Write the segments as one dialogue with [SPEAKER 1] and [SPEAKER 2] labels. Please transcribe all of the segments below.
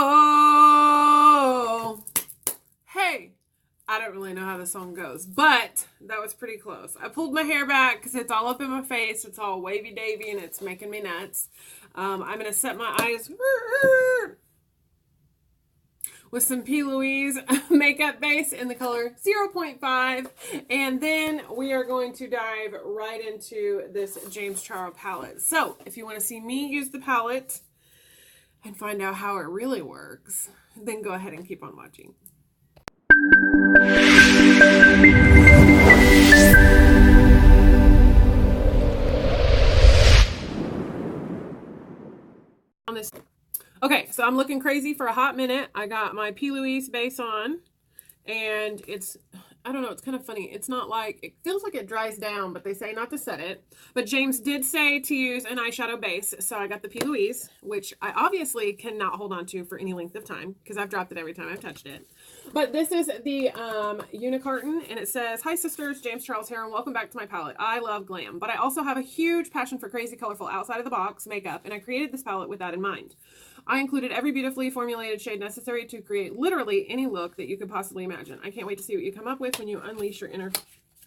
[SPEAKER 1] Oh, hey. I don't really know how the song goes, but that was pretty close. I pulled my hair back because it's all up in my face. It's all wavy-davy and it's making me nuts. I'm going to set my eyes with some P. Louise makeup base in the color 0.5. And then we are going to dive right into this James Charles palette. So if you want to see me use the palette and find out how it really works, then go ahead and keep on watching. On this, okay, so I'm looking crazy for a hot minute. I got my P. Louise base on, and it's, I don't know, it's kind of funny. It's not like, it feels like it dries down, but they say not to set it. But James did say to use an eyeshadow base, so I got the P. Louise, which I obviously cannot hold on to for any length of time because I've dropped it every time I've touched it. But this is the Unicarton, and it says, "Hi sisters, James Charles here, and welcome back to my palette. I love glam, but I also have a huge passion for crazy, colorful, outside of the box makeup, and I created this palette with that in mind. I included every beautifully formulated shade necessary to create literally any look that you could possibly imagine. I can't wait to see what you come up with when you unleash your inner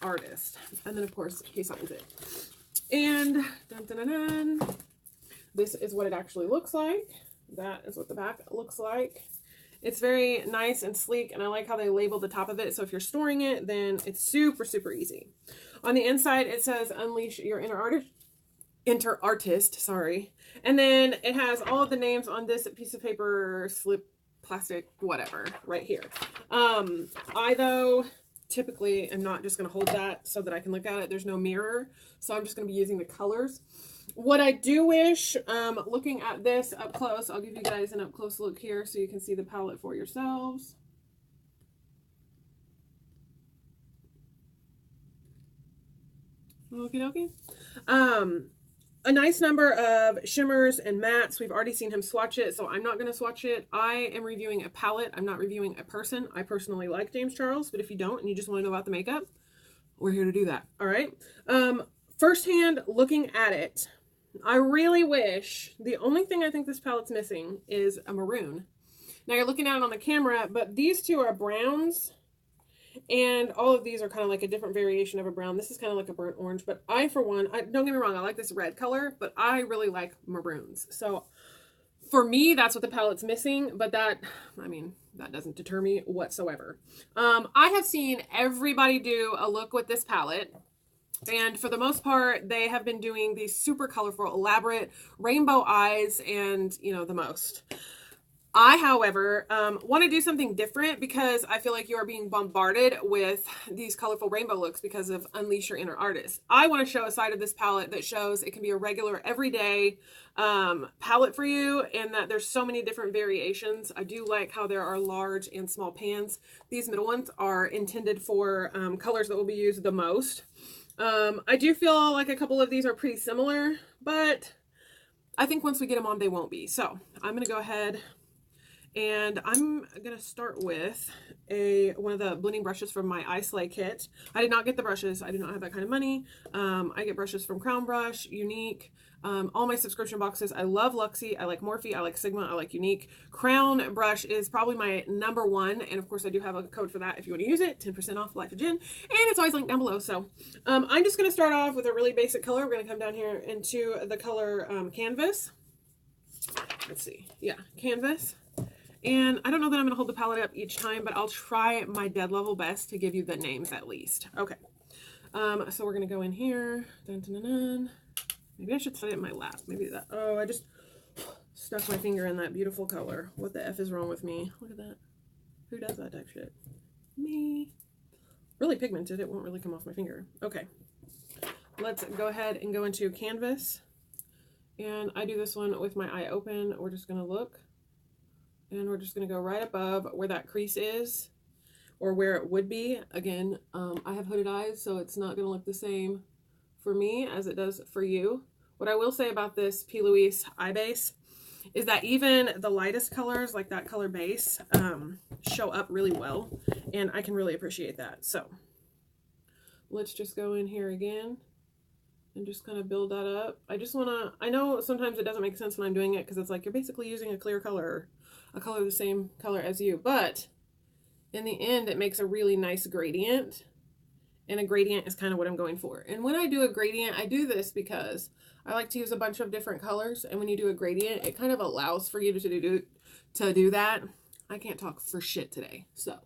[SPEAKER 1] artist." And then, of course, he signs it. And dun, dun, dun, dun, this is what it actually looks like. That is what the back looks like. It's very nice and sleek, and I like how they label the top of it. So if you're storing it, then it's super, super easy. On the inside, it says, "Unleash your inner artist," sorry. And then it has all of the names on this piece of paper, slip, plastic, whatever, right here. I, though, typically am not just going to hold that so that I can look at it. There's no mirror, so I'm just going to be using the colors. What I do wish, looking at this up close, I'll give you guys an up close look here so you can see the palette for yourselves. Okie dokie. A nice number of shimmers and mattes. We've already seen him swatch it, so I'm not going to swatch it. I am reviewing a palette. I'm not reviewing a person. I personally like James Charles, but if you don't and you just want to know about the makeup, we're here to do that. All right. Firsthand looking at it, I really wish, the only thing I think this palette's missing is a maroon. Now you're looking at it on the camera, but these two are browns. And all of these are kind of like a different variation of a brown. This is kind of like a burnt orange, but I, for one, don't get me wrong, I like this red color, but I really like maroons. So for me, that's what the palette's missing, but that, I mean, that doesn't deter me whatsoever. I have seen everybody do a look with this palette, and for the most part, they have been doing these super colorful, elaborate rainbow eyes and, you know, the most. I, however, want to do something different because I feel like you are being bombarded with these colorful rainbow looks because of Unleash Your Inner Artist. I want to show a side of this palette that shows it can be a regular, everyday palette for you, and that there's so many different variations. I do like how there are large and small pans. These middle ones are intended for colors that will be used the most. I do feel like a couple of these are pretty similar, but I think once we get them on, they won't be. So I'm going to go ahead and I'm going to start with one of the blending brushes from my Slay kit. I did not get the brushes. I do not have that kind of money. I get brushes from Crown Brush, Unique, all my subscription boxes. I love Luxie. I like Morphe. I like Sigma. I like Unique. Crown Brush is probably my #1. And of course, I do have a code for that if you want to use it. 10% off Life of Jenn. And it's always linked down below. So I'm just going to start off with a really basic color. We're going to come down here into the color Canvas. Let's see. Yeah, Canvas. And I don't know that I'm going to hold the palette up each time, but I'll try my dead level best to give you the names at least. Okay. So we're going to go in here. Dun, dun, dun, dun. Maybe I should set it in my lap. Maybe that. Oh, I just stuck my finger in that beautiful color. What the F is wrong with me? Look at that. Who does that type shit? Me. Really pigmented. It won't really come off my finger. Okay. Let's go ahead and go into Canvas. And I do this one with my eye open. We're just going to look. And we're just going to go right above where that crease is, or where it would be. Again, I have hooded eyes, so it's not going to look the same for me as it does for you. What I will say about this P. Louise eye base is that even the lightest colors, like that color base, show up really well, and I can really appreciate that. So let's just go in here again and just kind of build that up. I just want to, I know sometimes it doesn't make sense when I'm doing it because it's like you're basically using a clear color, a color the same color as you, but in the end it makes a really nice gradient, and a gradient is kind of what I'm going for. And when I do a gradient, I do this because I like to use a bunch of different colors, and when you do a gradient, it kind of allows for you to do that. I can't talk for shit today, so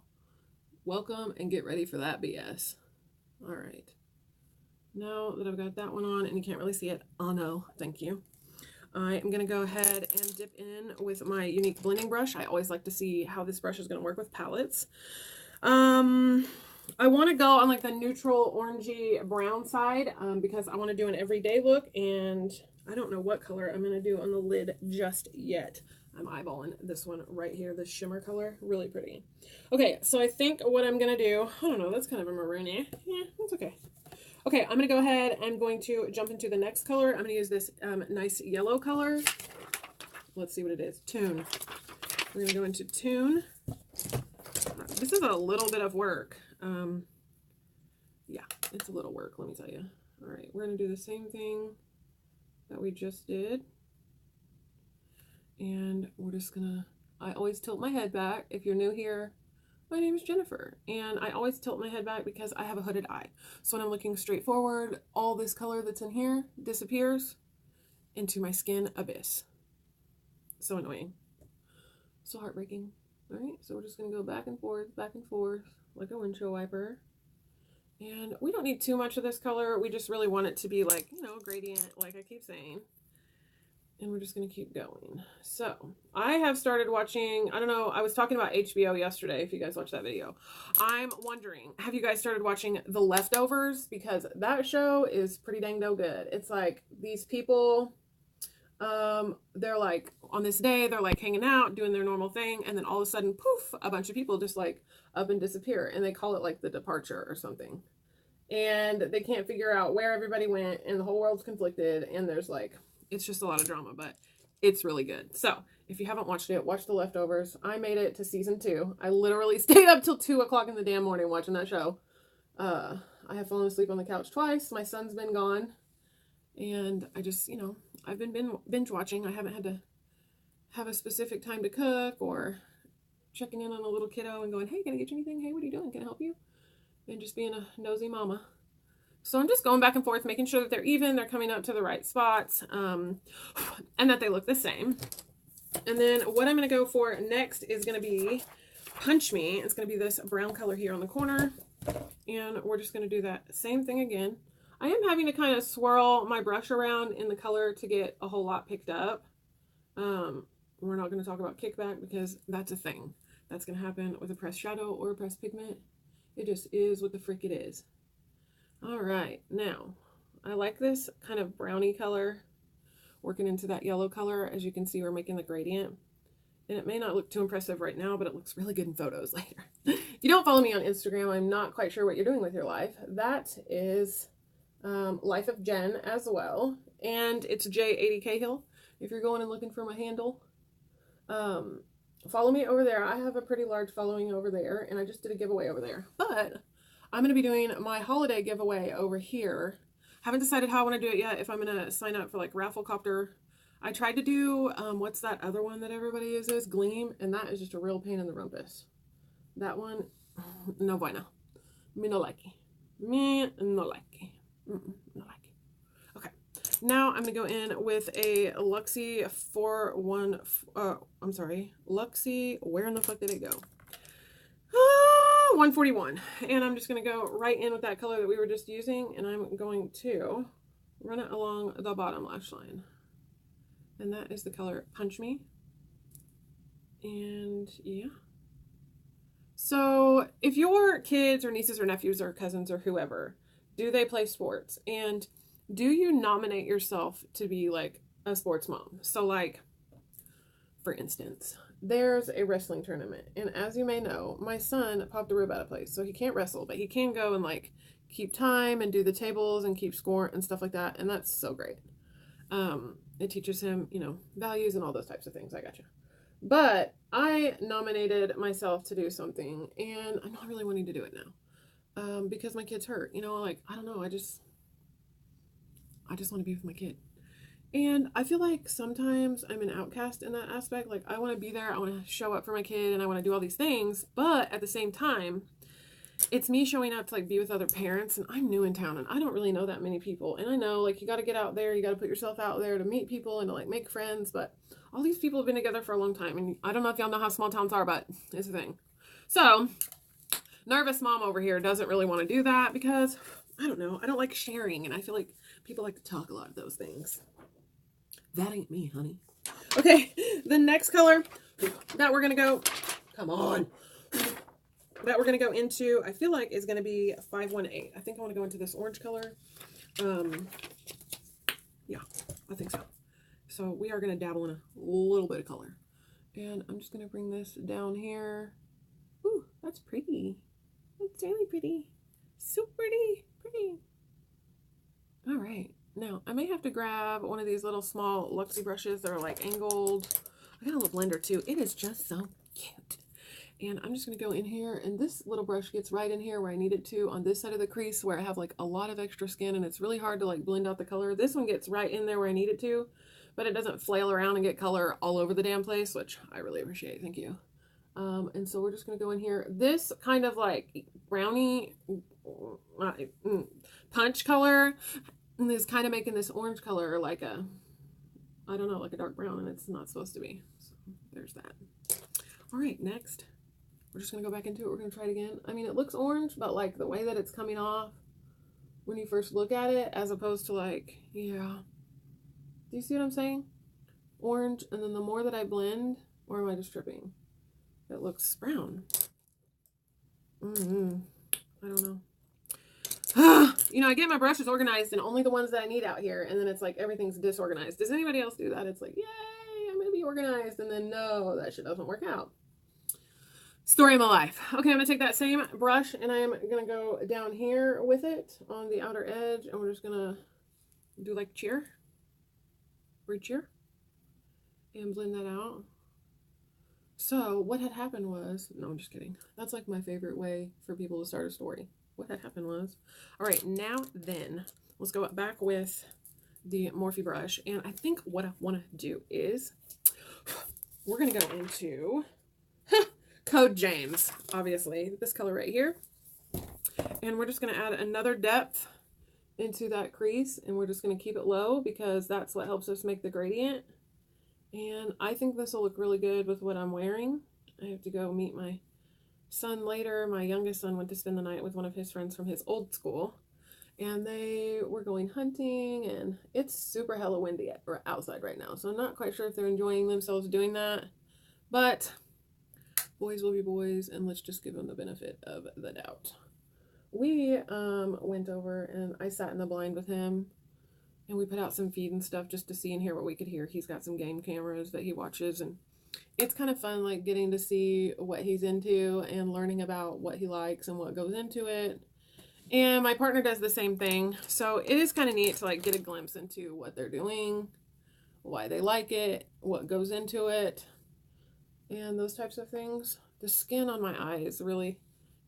[SPEAKER 1] welcome and get ready for that BS. All right. Now that I've got that one on, and you can't really see it, oh no, thank you. I am going to go ahead and dip in with my unique blending brush. I always like to see how this brush is going to work with palettes. I want to go on like the neutral orangey brown side because I want to do an everyday look, and I don't know what color I'm going to do on the lid just yet. I'm eyeballing this one right here, this shimmer color, really pretty. Okay, so I think what I'm going to do, I don't know, that's kind of a maroony. Yeah, that's okay. Okay, I'm going to go ahead. I'm going to jump into the next color. I'm going to use this nice yellow color. Let's see what it is. Tune. We're going to go into Tune. This is a little bit of work. Yeah, it's a little work, let me tell you. All right, we're going to do the same thing that we just did. And we're just going to, I always tilt my head back. If you're new here, my name is Jennifer, and I always tilt my head back because I have a hooded eye. So when I'm looking straight forward, all this color that's in here disappears into my skin abyss. So annoying. So heartbreaking. All right, so we're just going to go back and forth like a windshield wiper. And we don't need too much of this color. We just really want it to be like, you know, gradient, like I keep saying. And we're just going to keep going. So I have started watching, I don't know, I was talking about HBO yesterday, if you guys watched that video. I'm wondering, have you guys started watching The Leftovers? Because that show is pretty dang good. It's like these people, they're like, on this day, they're like hanging out, doing their normal thing. And then all of a sudden, poof, a bunch of people just like up and disappear. And they call it like The Departure or something. And they can't figure out where everybody went, and the whole world's conflicted. And there's like, it's just a lot of drama, but it's really good. So if you haven't watched it, watch The Leftovers. I made it to season 2. I literally stayed up till 2 o'clock in the damn morning watching that show. I have fallen asleep on the couch twice. My son's been gone, and I just, you know, I've been binge watching. I haven't had to have a specific time to cook or checking in on a little kiddo and going, hey, can I get you anything? Hey, what are you doing? Can I help you? And just being a nosy mama. So I'm just going back and forth, making sure that they're even, they're coming up to the right spots, and that they look the same. And then what I'm going to go for next is going to be Punch Me. It's going to be this brown color here on the corner. And we're just going to do that same thing again. I am having to kind of swirl my brush around in the color to get a whole lot picked up. We're not going to talk about kickback because that's a thing. That's going to happen with a pressed shadow or a pressed pigment. It just is what the frick it is. All right, now I like this kind of brownie color working into that yellow color. As you can see, we're making the gradient, and it may not look too impressive right now, but it looks really good in photos later. If you don't follow me on Instagram, I'm not quite sure what you're doing with your life. That is Life of Jen as well, and it's J80 Cahill if you're going and looking for my handle. Follow me over there. I have a pretty large following over there, and I just did a giveaway over there, but I'm going to be doing my holiday giveaway over here. Haven't decided how I want to do it yet, if I'm going to sign up for like Rafflecopter. I tried to do, what's that other one that everybody uses? Gleam, and that is just a real pain in the rumpus. That one, no bueno. Me no likey. Me no likey. No likey. Okay, now I'm going to go in with a Luxie Luxie, where in the fuck did it go? 141, and I'm just going to go right in with that color that we were just using, and I'm going to run it along the bottom lash line, and that is the color Punch Me. And yeah, so if your kids or nieces or nephews or cousins or whoever, do they play sports, and do you nominate yourself to be like a sports mom? So like, for instance, there's a wrestling tournament, and as you may know, my son popped a rib out of place, so he can't wrestle, but he can go and like keep time and do the tables and keep score and stuff like that, and that's so great. It teaches him, you know, values and all those types of things. I gotcha. But I nominated myself to do something, and I'm not really wanting to do it now because my kid's hurt. You know, like, I don't know, I just, I just want to be with my kid. And I feel like sometimes I'm an outcast in that aspect. Like, I want to be there, I want to show up for my kid, and I want to do all these things, but at the same time, it's me showing up to like be with other parents, and I'm new in town and I don't really know that many people. And I know like you got to get out there, you got to put yourself out there to meet people and to like make friends, but all these people have been together for a long time, and I don't know if y'all know how small towns are, but it's a thing. So nervous mom over here doesn't really want to do that because I don't know, I don't like sharing, and I feel like people like to talk a lot of those things. That ain't me, honey. Okay, the next color that we're gonna go, come on, that we're going to go into, I feel like is going to be 518. I think I want to go into this orange color. Yeah, I think so. So we are going to dabble in a little bit of color. And I'm just going to bring this down here. Ooh, that's pretty. That's really pretty. So pretty. Pretty. All right. Now, I may have to grab one of these little small Luxie brushes that are like angled. I got a little blender too. It is just so cute. And I'm just going to go in here, and this little brush gets right in here where I need it to on this side of the crease where I have like a lot of extra skin and it's really hard to like blend out the color. This one gets right in there where I need it to, but it doesn't flail around and get color all over the damn place, which I really appreciate. Thank you. And so we're just going to go in here. This kind of like brownie punch color is kind of making this orange color like a, I don't know, like a dark brown, and it's not supposed to be. So there's that. All right, next. We're just going to go back into it. We're going to try it again. I mean, it looks orange, but like the way that it's coming off when you first look at it, as opposed to like, yeah. Do you see what I'm saying? Orange, and then the more that I blend, or am I just tripping? It looks brown. I don't know. You know, I get my brushes organized and only the ones that I need out here, and then it's like everything's disorganized. Does anybody else do that? It's like, yay, I'm going to be organized, and then no, that shit doesn't work out. Story of my life. Okay, I'm going to take that same brush and I'm going to go down here with it on the outer edge, and we're just going to do like cheer. Breathe cheer. And blend that out. So what had happened was, no, I'm just kidding. That's like my favorite way for people to start a story. What had happened was, all right, now then, let's go back with the Morphe brush. And I think what I want to do is, we're going to go into Code James, obviously, this color right here. And we're just going to add another depth into that crease, and we're just going to keep it low because that's what helps us make the gradient. And I think this will look really good with what I'm wearing. I have to go meet my son later. My youngest son went to spend the night with one of his friends from his old school, and they were going hunting, and it's super hella windy outside right now. So I'm not quite sure if they're enjoying themselves doing that, but boys will be boys, and let's just give them the benefit of the doubt. We went over and I sat in the blind with him, and we put out some feed and stuff just to see and hear what we could hear. He's got some game cameras that he watches, and it's kind of fun, like getting to see what he's into and learning about what he likes and what goes into it. And my partner does the same thing, so it is kind of neat to like get a glimpse into what they're doing, why they like it, what goes into it, and those types of things. The skin on my eyes really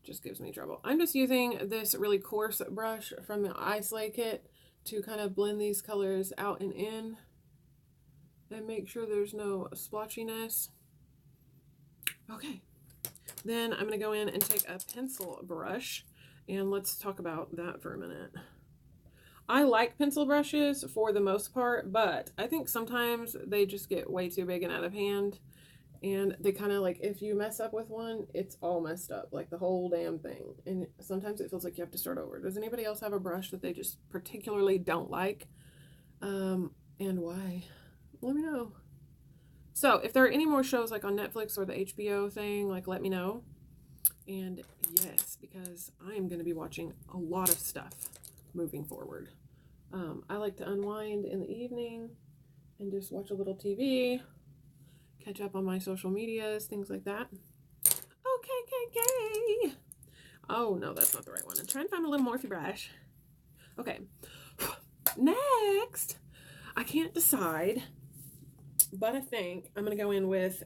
[SPEAKER 1] just gives me trouble. I'm just using this really coarse brush from the Eye Slay kit to kind of blend these colors out and in and make sure there's no splotchiness. Okay, then I'm going to go in and take a pencil brush, and let's talk about that for a minute. I like pencil brushes for the most part, but I think sometimes they just get way too big and out of hand. And they kind of like, if you mess up with one, it's all messed up, like the whole damn thing. And sometimes it feels like you have to start over. Does anybody else have a brush that they just particularly don't like? And why? Let me know. So if there are any more shows like on Netflix or the HBO thing, like let me know. And yes, because I am going to be watching a lot of stuff moving forward. I like to unwind in the evening and just watch a little TV. Catch up on my social medias, things like that. Okay. Oh, no, that's not the right one. I'm trying to find a little Morphe brush. Okay. Next, I can't decide, but I think I'm going to go in with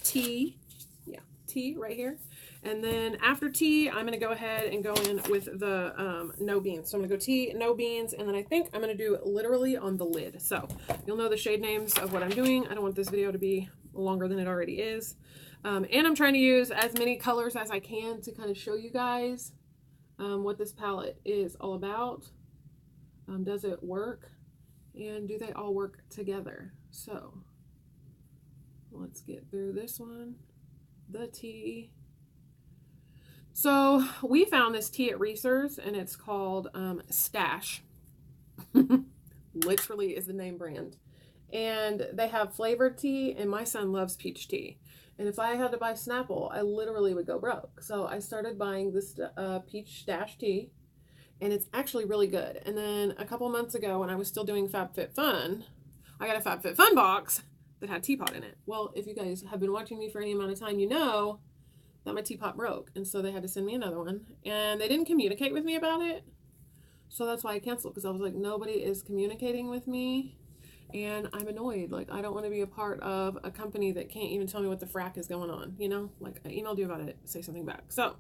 [SPEAKER 1] T. Yeah, T right here. And then after tea, I'm going to go ahead and go in with the no beans. So I'm going to go tea, no beans, and then I think I'm going to do literally on the lid. So you'll know the shade names of what I'm doing. I don't want this video to be longer than it already is. And I'm trying to use as many colors as I can to kind of show you guys what this palette is all about. Does it work? And do they all work together? So let's get through this one. The tea. So we found this tea at Reese's, and it's called Stash. Literally is the name brand. And they have flavored tea, and my son loves peach tea. And if I had to buy Snapple, I literally would go broke. So I started buying this peach stash tea, and it's actually really good. And then a couple months ago, when I was still doing FabFitFun, I got a FabFitFun box that had teapot in it. Well, if you guys have been watching me for any amount of time, you know that my teapot broke. And so they had to send me another one. And they didn't communicate with me about it. So that's why I canceled, because I was like, nobody is communicating with me. And I'm annoyed. Like, I don't want to be a part of a company that can't even tell me what the frack is going on. You know, like, I emailed you about it, say something back. So,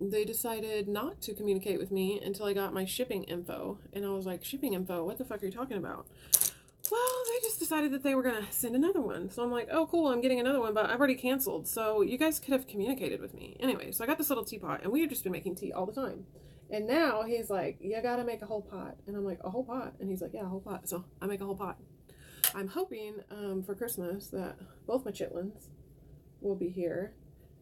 [SPEAKER 1] they decided not to communicate with me until I got my shipping info. And I was like, shipping info? What the fuck are you talking about? Well, they just decided that they were going to send another one. So I'm like, oh, cool, I'm getting another one, but I've already canceled. So you guys could have communicated with me. Anyway, so I got this little teapot, and we had just been making tea all the time. And now he's like, you got to make a whole pot. And I'm like, a whole pot? And he's like, yeah, a whole pot. So I make a whole pot. I'm hoping for Christmas that both my chitlins will be here.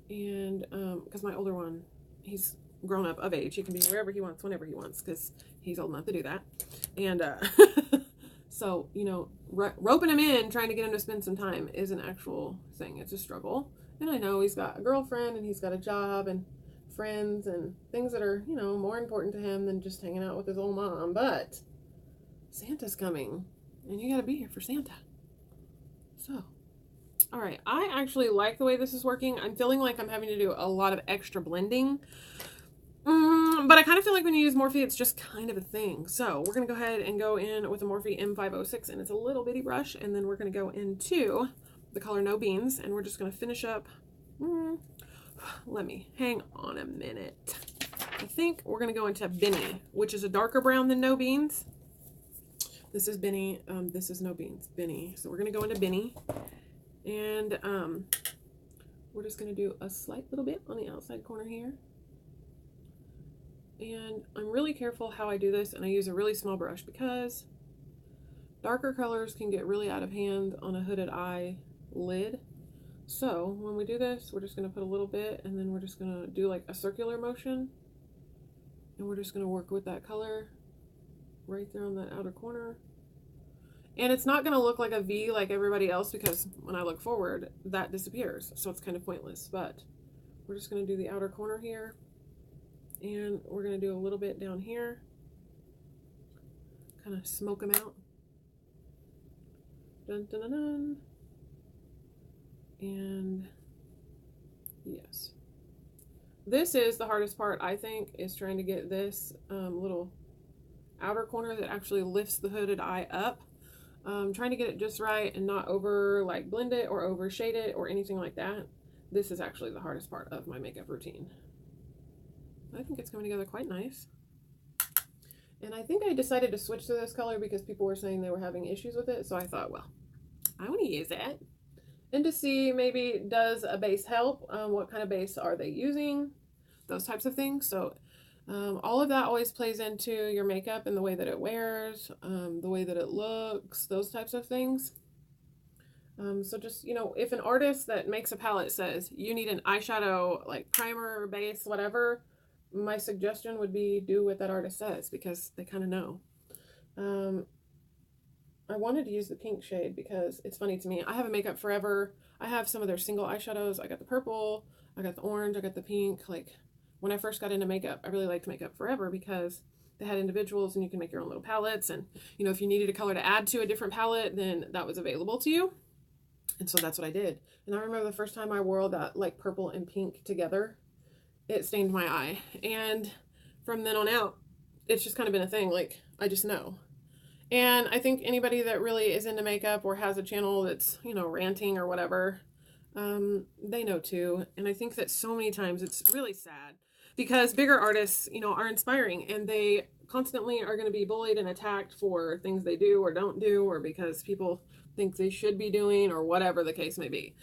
[SPEAKER 1] And because my older one, he's grown up of age. He can be wherever he wants, whenever he wants, because he's old enough to do that. And so, you know, roping him in, trying to get him to spend some time is an actual thing. It's a struggle. And I know he's got a girlfriend, and he's got a job, and friends, and things that are, you know, more important to him than just hanging out with his old mom. But Santa's coming, and you gotta be here for Santa. So, all right, I actually like the way this is working. I'm feeling like I'm having to do a lot of extra blending. But I kind of feel like when you use Morphe, it's just kind of a thing. So we're going to go ahead and go in with a Morphe M506, and it's a little bitty brush. And then we're going to go into the color No Beans, and we're just going to finish up. Let me hang on a minute. I think we're going to go into Benny, which is a darker brown than No Beans. This is Benny. This is No Beans. Benny. So we're going to go into Benny. And we're just going to do a slight little bit on the outside corner here. And I'm really careful how I do this, and I use a really small brush because darker colors can get really out of hand on a hooded eye lid. So when we do this, we're just going to put a little bit, and then we're just going to do like a circular motion, and we're just going to work with that color right there on that outer corner. And it's not going to look like a V like everybody else, because when I look forward, that disappears. So it's kind of pointless, but we're just going to do the outer corner here. And we're going to do a little bit down here. Kind of smoke them out. Dun, dun, dun, dun. And yes. This is the hardest part, I think, is trying to get this little outer corner that actually lifts the hooded eye up. Trying to get it just right and not over like blend it or over shade it or anything like that. This is actually the hardest part of my makeup routine. I think it's coming together quite nice. And I think I decided to switch to this color because people were saying they were having issues with it. So I thought, well, I want to use it. And to see maybe does a base help? What kind of base are they using? Those types of things. So all of that always plays into your makeup and the way that it wears, the way that it looks, those types of things. So just, you know, if an artist that makes a palette says you need an eyeshadow, like primer, base, whatever, my suggestion would be do what that artist says, because they kind of know. I wanted to use the pink shade because it's funny to me. I have a Makeup Forever. I have some of their single eyeshadows. I got the purple, I got the orange, I got the pink. Like when I first got into makeup, I really liked Makeup Forever because they had individuals and you can make your own little palettes. And, you know, if you needed a color to add to a different palette, then that was available to you. And so that's what I did. And I remember the first time I wore that like purple and pink together, it stained my eye. And from then on out, it's just kind of been a thing. Like, I just know. And I think anybody that really is into makeup or has a channel that's, you know, ranting or whatever, they know too. And I think that so many times it's really sad because bigger artists, you know, are inspiring and they constantly are going to be bullied and attacked for things they do or don't do, or because people think they should be doing, or whatever the case may be.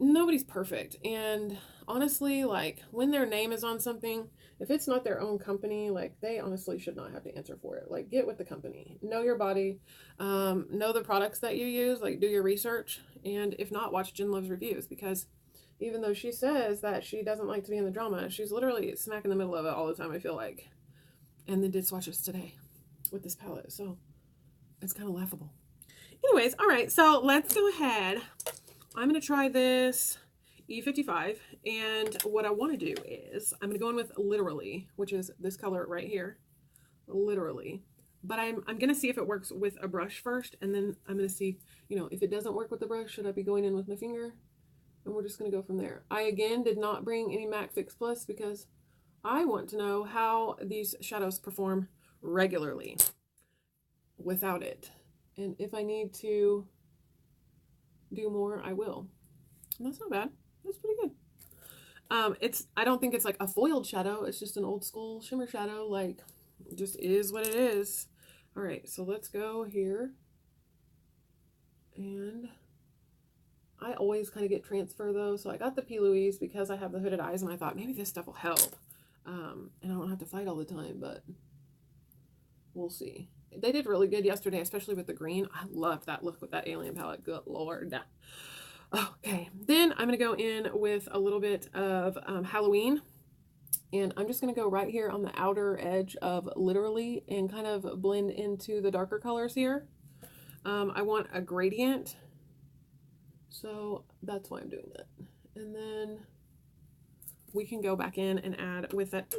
[SPEAKER 1] Nobody's perfect. And honestly, like when their name is on something, if it's not their own company, like they honestly should not have to answer for it. Like get with the company, know your body, know the products that you use, like do your research. And if not, watch Jen Loves reviews, because even though she says that she doesn't like to be in the drama, she's literally smack in the middle of it all the time, I feel like. And then did swatches today with this palette, so it's kind of laughable. Anyways, all right, so let's go ahead. I'm going to try this E55, and what I want to do is I'm going to go in with Literally, which is this color right here, Literally. But I'm going to see if it works with a brush first, and then I'm going to see, you know, if it doesn't work with the brush, should I be going in with my finger? And we're just going to go from there. I, again, did not bring any MAC Fix Plus because I want to know how these shadows perform regularly without it. And if I need to do more, I will. And that's not bad. That's pretty good. I don't think it's like a foiled shadow. It's just an old school shimmer shadow. Like, it just is what it is. All right, so let's go here. And I always kind of get transfer though. So I got the P. Louise because I have the hooded eyes and I thought maybe this stuff will help. And I don't have to fight all the time, but we'll see. They did really good yesterday, especially with the green. I loved that look with that alien palette. Good Lord. Okay, then I'm going to go in with a little bit of Halloween. And I'm just going to go right here on the outer edge of Literally and kind of blend into the darker colors here. I want a gradient, so that's why I'm doing that. And then we can go back in and add with that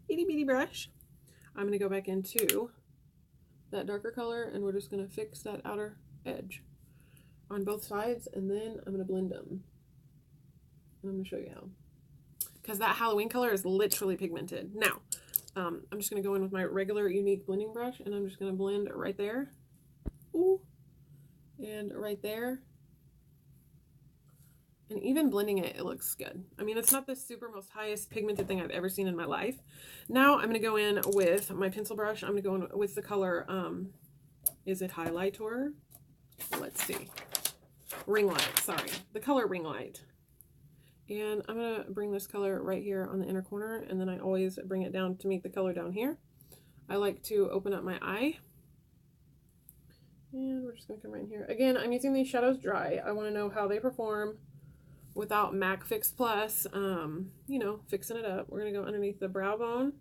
[SPEAKER 1] itty bitty brush. I'm going to go back into that darker color, and we're just going to fix that outer edge on both sides, and then I'm going to blend them. And I'm going to show you how. Because that Halloween color is literally pigmented. Now, I'm just going to go in with my regular unique blending brush, and I'm just going to blend right there. Ooh. And right there. And even blending it, it looks good. I mean, it's not the super most highest pigmented thing I've ever seen in my life. Now I'm going to go in with my pencil brush. I'm going to go in with the color, is it Highlighter? Let's see. Ring Light, sorry. The color Ring Light. And I'm going to bring this color right here on the inner corner, and then I always bring it down to meet the color down here. I like to open up my eye. And we're just going to come right in here. Again, I'm using these shadows dry. I want to know how they perform without MAC Fix Plus, you know, fixing it up. We're going to go underneath the brow bone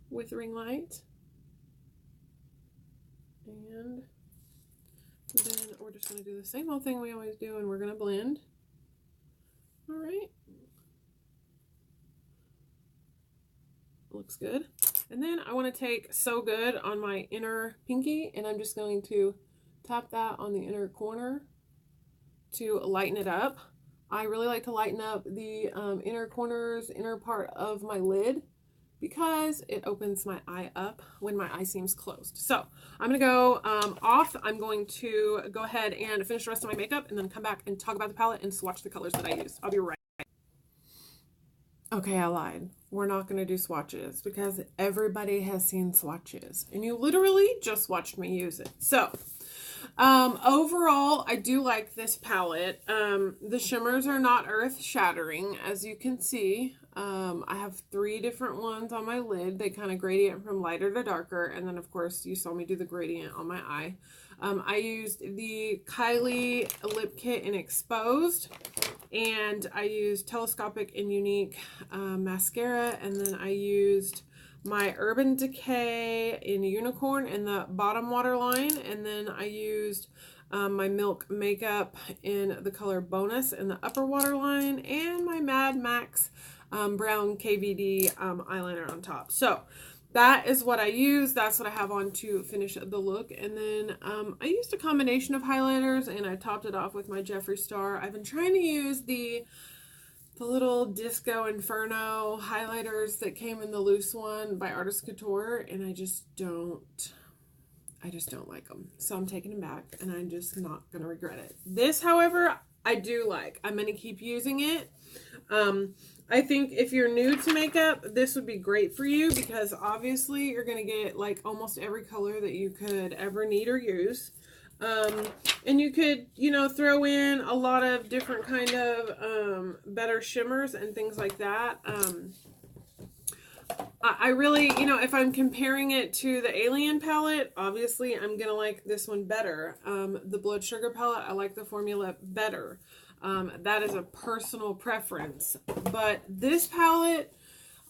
[SPEAKER 1] with Ring Light. And then we're just going to do the same old thing we always do, and we're going to blend. All right. Looks good. And then I want to take So Good on my inner pinky, and I'm just going to tap that on the inner corner to lighten it up. I really like to lighten up the inner corners, inner part of my lid, because it opens my eye up when my eye seems closed. So I'm going to go off. I'm going to go ahead and finish the rest of my makeup and then come back and talk about the palette and swatch the colors that I used. I'll be right back. Okay, I lied. We're not going to do swatches because everybody has seen swatches and you literally just watched me use it. So overall, I do like this palette. The shimmers are not earth-shattering, as you can see. I have 3 different ones on my lid. They kind of gradient from lighter to darker, and then of course you saw me do the gradient on my eye. I used the Kylie Lip Kit in Exposed, and I used Telescopic and Unique mascara, and then I used my Urban Decay in Unicorn in the bottom waterline, and then I used my Milk Makeup in the color Bonus in the upper waterline, and my Mad Max brown KVD eyeliner on top. So that is what I use. That's what I have on to finish the look. And then I used a combination of highlighters, and I topped it off with my Jeffree Star. I've been trying to use the little Disco Inferno highlighters that came in the loose one by Artist Couture, and I just don't like them. So I'm taking them back, and I'm just not going to regret it. This, however, I do like. I'm going to keep using it. I think if you're new to makeup, this would be great for you because obviously you're going to get like almost every color that you could ever need or use. And you could, you know, throw in a lot of different kind of better shimmers and things like that. I really, you know, if I'm comparing it to the Alien palette, obviously I'm going to like this one better. The Blood Sugar palette, I like the formula better. That is a personal preference. But this palette,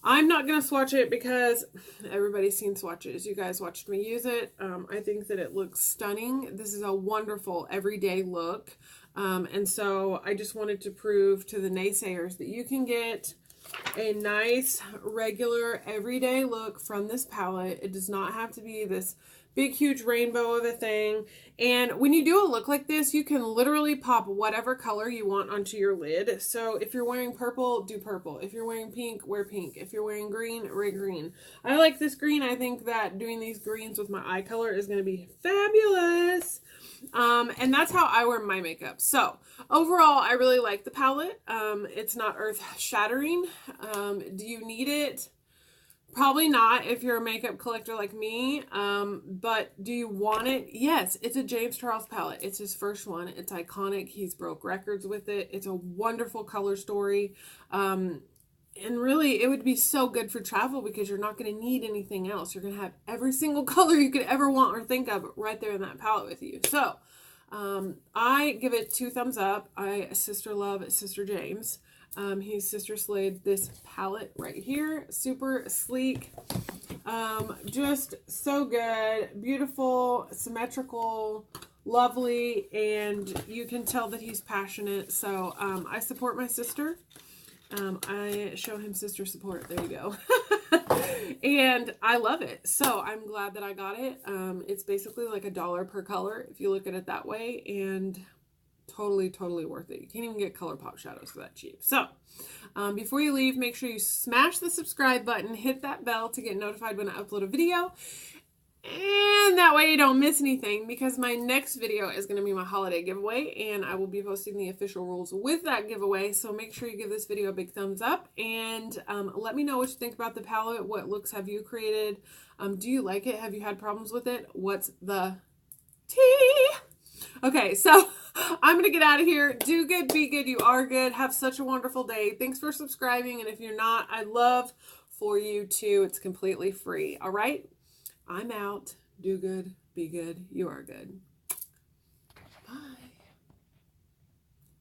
[SPEAKER 1] I'm not going to swatch it because everybody's seen swatches. You guys watched me use it. I think that it looks stunning. This is a wonderful everyday look. And so I just wanted to prove to the naysayers that you can get a nice, regular, everyday look from this palette. It does not have to be this big, huge rainbow of a thing. And when you do a look like this, you can literally pop whatever color you want onto your lid. So if you're wearing purple, do purple. If you're wearing pink, wear pink. If you're wearing green, wear green. I like this green. I think that doing these greens with my eye color is going to be fabulous. And that's how I wear my makeup. So overall, I really like the palette. It's not earth shattering. Do you need it? Probably not if you're a makeup collector like me. But do you want it? Yes, it's a James Charles palette. It's his first one. It's iconic. He's broke records with it. It's a wonderful color story. And really, it would be so good for travel because you're not going to need anything else. You're going to have every single color you could ever want or think of right there in that palette with you. So, I give it 2 thumbs up. I sister love Sister James. He's sister slayed this palette right here. Super sleek. Just so good. Beautiful, symmetrical, lovely, and you can tell that he's passionate. So, I support my sister. I show him sister support. There you go. And I love it. So I'm glad that I got it. It's basically like $1 per color if you look at it that way, and totally, totally worth it. You can't even get ColourPop shadows for that cheap. So before you leave, make sure you smash the subscribe button, hit that bell to get notified when I upload a video. And that way you don't miss anything, because my next video is going to be my holiday giveaway, and I will be posting the official rules with that giveaway. So make sure you give this video a big thumbs up, and let me know what you think about the palette. What looks have you created? Do you like it? Have you had problems with it? What's the tea? Okay, so I'm going to get out of here. Do good, be good, you are good. Have such a wonderful day. Thanks for subscribing, and if you're not, I'd love for you to. It's completely free. All right? I'm out. Do good, be good, you are good. Bye.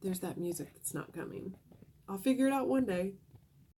[SPEAKER 1] There's that music that's not coming. I'll figure it out one day.